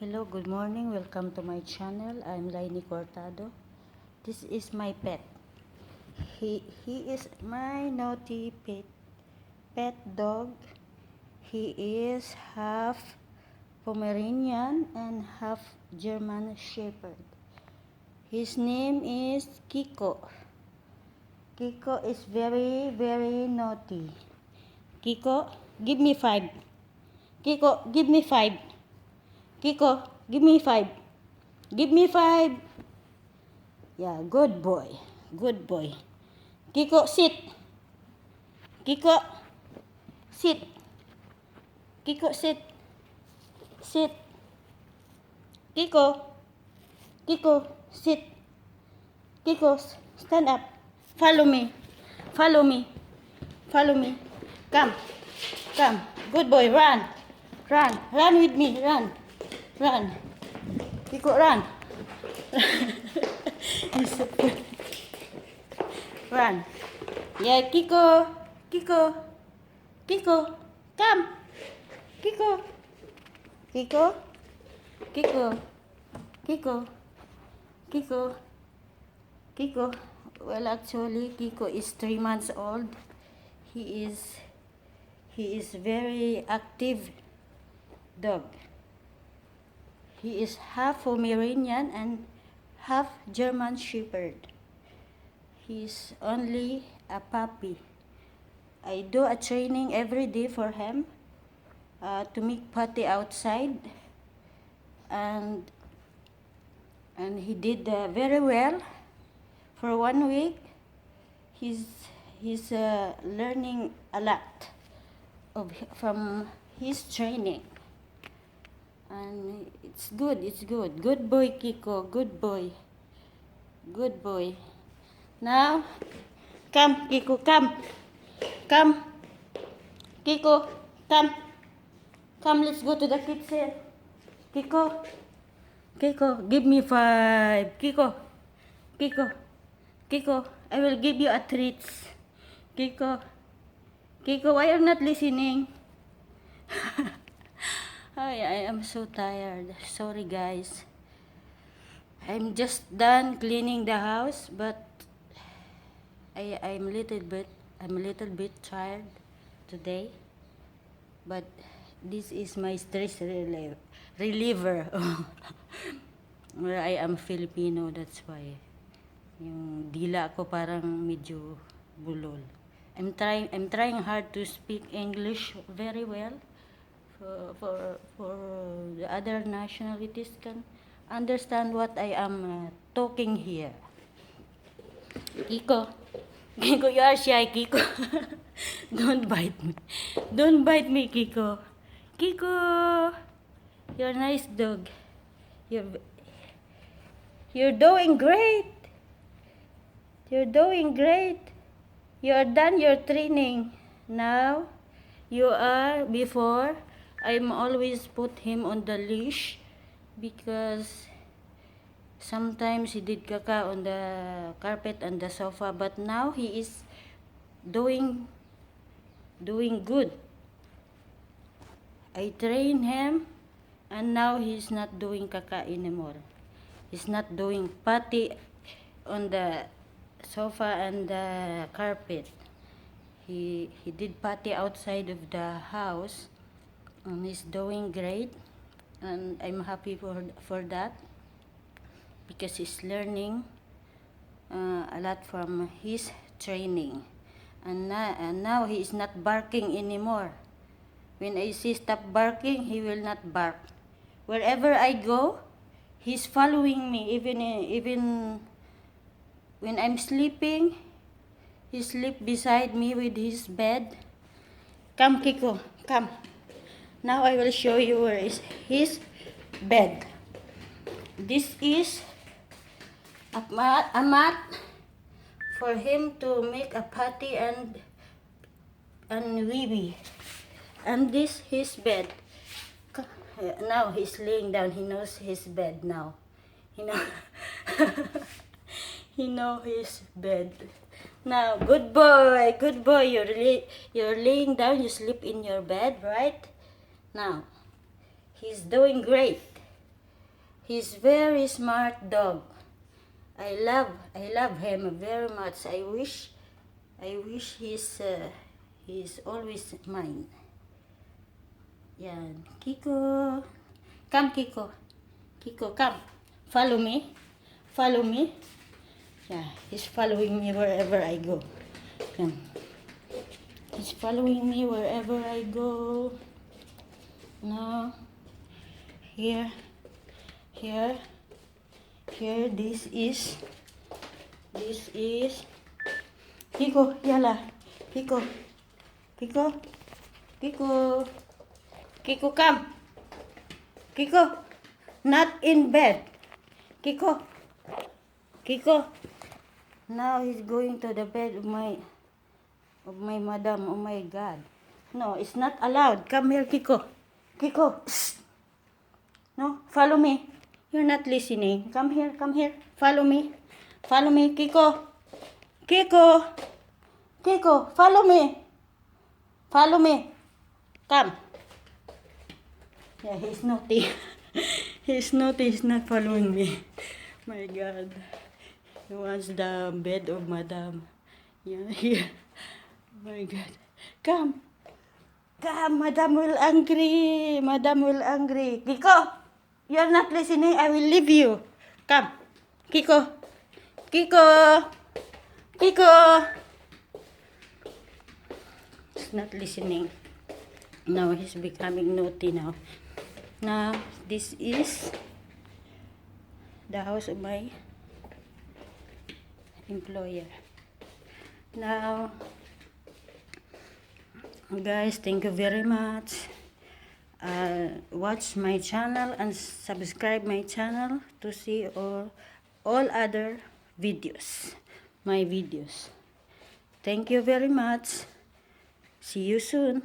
Hello, good morning. Welcome to my channel. I'm Laini Cortado. This is my pet. He is my naughty pet dog. He is half Pomeranian and half German Shepherd. His name is Kiko. Kiko is very naughty. Kiko, give me 5. Kiko, give me 5. Kiko, give me 5. Give me 5. Yeah, good boy. Good boy. Kiko, sit. Kiko, sit. Kiko, sit. Sit. Kiko. Kiko, sit. Kiko, stand up. Follow me. Follow me. Follow me. Come. Come. Good boy, run. Run. Run with me. Run. Run. Kiko, run. He's so funny. Run. Yeah, Kiko. Kiko. Kiko. Come. Kiko. Kiko. Kiko. Kiko. Kiko. Kiko. Well, actually, Kiko is 3 months old. He is very active dog. He is half Pomeranian and half German Shepherd. He's only a puppy. I do a training every day for him to make potty outside, and he did very well for 1 week. He's learning a lot from his training. And it's good, it's good. Good boy, Kiko. Good boy. Good boy. Now, come, Kiko, come. Come. Kiko, come. Come, let's go to the kitchen. Kiko. Kiko, give me 5. Kiko. Kiko. Kiko, I will give you a treat. Kiko. Kiko, why are you not listening? I am so tired. Sorry guys. I'm just done cleaning the house, but I'm a little bit tired today. But this is my stress reliever. Where I am Filipino, that's why. Yung dila ko parang medyo bulol. I'm trying hard to speak English very well. For the other nationalities can understand what I am talking here. Kiko, Kiko, you are shy, Kiko. Don't bite me. Don't bite me, Kiko. Kiko, you're a nice dog. You're doing great. You're doing great. You're done your training. Now, you are before. I'm always put him on the leash because sometimes he did caca on the carpet and the sofa, but now he is doing good. I train him and now he's not doing caca anymore. He's not doing potty on the sofa and the carpet. He did potty outside of the house. And he's doing great, and I'm happy for that because he's learning a lot from his training, and now he is not barking anymore. When I say stop barking, he will not bark. Wherever I go, he's following me. Even when I'm sleeping, he sleep beside me with his bed. Come, Kiko, come. Now I will show you where is his bed. This is a mat for him to make a potty and wee-wee. And this his bed. Now he's laying down. He knows his bed now. He know his bed. Now, good boy, good boy. You're laying down. You sleep in your bed, right? Now, he's doing great. He's very smart dog. I love him very much. I wish he's always mine. Yan, Kiko. Come, Kiko. Kiko, come. Follow me. Follow me. Yeah, he's following me wherever I go. Come. He's following me wherever I go. Now, here, this is Kiko, yala. Kiko, come. Kiko, not in bed. Kiko. Now he's going to the bed of my madam. Oh my God. No, it's not allowed. Come here, Kiko. Shh. No, follow me. You're not listening. Come here. Follow me, Kiko. Follow me. Come. Yeah, he's naughty. He's not following me. My God. He wants the bed of madam. Yeah, here. My God. Come, madam will angry. Kiko, you're not listening. I will leave you. Come, Kiko. He's not listening. Now he's becoming naughty now. Now, this is the house of my employer. Now, guys, thank you very much. Watch my channel and subscribe my channel to see all other videos, my videos. Thank you very much. See you soon.